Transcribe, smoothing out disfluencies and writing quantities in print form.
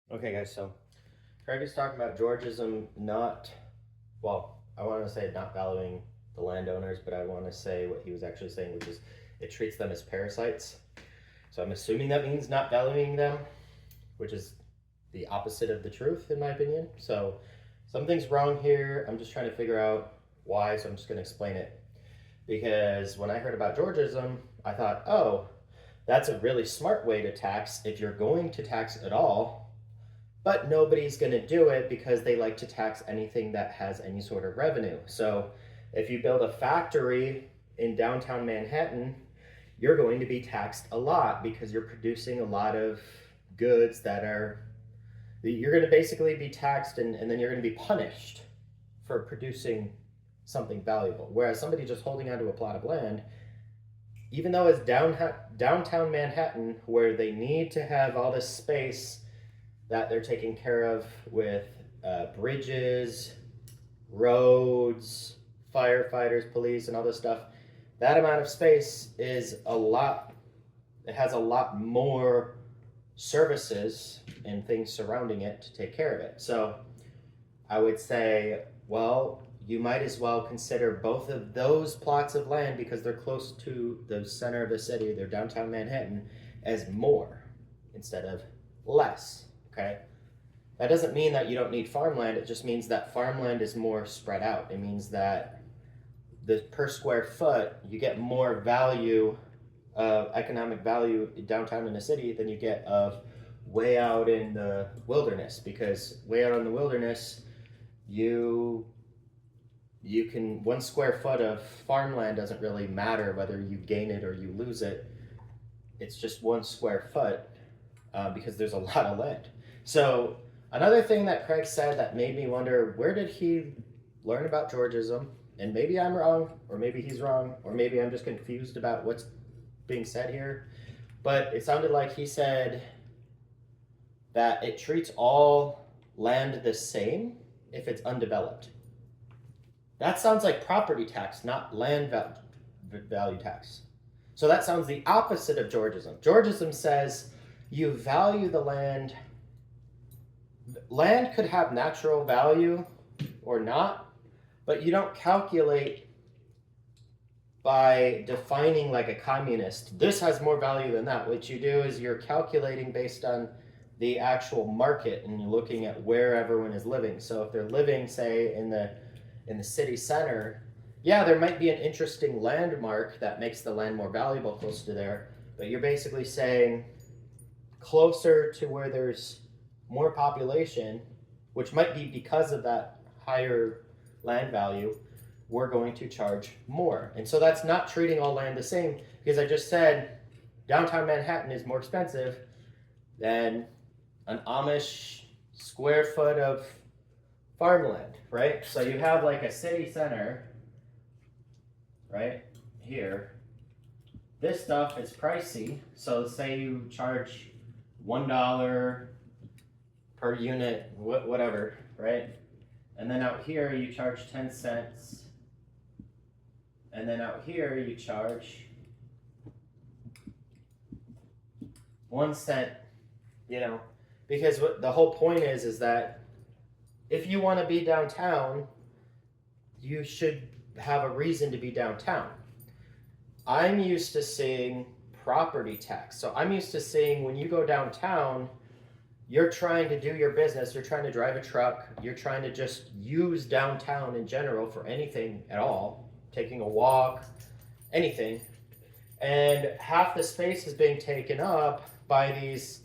Okay, guys, so Craig is talking about Georgism not, well, I want to say not valuing the landowners, but I want to say what he was actually saying, which is it treats them as parasites. So I'm assuming that means not valuing them, which is the opposite of the truth, in my opinion. So something's wrong here. I'm just trying to figure out why, so I'm just going to explain it. Because when I heard about Georgism, I thought, oh, that's a really smart way to tax if you're going to tax at all, but nobody's going to do it because they like to tax anything that has any sort of revenue. So if you build a factory in downtown Manhattan, you're going to be taxed a lot because you're producing a lot of goods that are, you're going to basically be taxed, and then you're going to be punished for producing something valuable. Whereas somebody just holding onto a plot of land, even though it's downtown Manhattan, where they need to have all this space that they're taking care of with bridges, roads, firefighters, police, and all this stuff, that amount of space is a lot, it has a lot more services and things surrounding it to take care of it. So I would say, well, you might as well consider both of those plots of land, because they're close to the center of the city, they're downtown Manhattan, as more instead of less. Okay? That doesn't mean that you don't need farmland. It just means that farmland is more spread out. It means that the per square foot, you get more value, economic value downtown in the city than you get of way out in the wilderness. Because way out in the wilderness, you can, 1 square foot of farmland doesn't really matter whether you gain it or you lose it. It's just 1 square foot, because there's a lot of land. So another thing that Craig said that made me wonder, where did he learn about Georgism? And maybe I'm wrong, or maybe he's wrong, or maybe I'm just confused about what's being said here. But it sounded like he said that it treats all land the same if it's undeveloped. That sounds like property tax, not land value tax. So that sounds the opposite of Georgism. Georgism says you value the land. Land could have natural value or not, but you don't calculate by defining like a communist. This has more value than that. What you do is you're calculating based on the actual market, and you're looking at where everyone is living. So if they're living, say, in the city center, yeah, there might be an interesting landmark that makes the land more valuable close to there, but you're basically saying closer to where there's more population, which might be because of that higher land value, we're going to charge more. And so that's not treating all land the same, because I just said downtown Manhattan is more expensive than an Amish square foot of farmland, right? So you have like a city center, right here. This stuff is pricey. So say you charge $1 per unit, whatever, right? And then out here you charge 10 cents. And then out here you charge 1 cent, because what the whole point is that if you want to be downtown, you should have a reason to be downtown. I'm used to seeing property tax. So I'm used to seeing when you go downtown, you're trying to do your business, you're trying to drive a truck, you're trying to just use downtown in general for anything at all, taking a walk, anything. And half the space is being taken up by these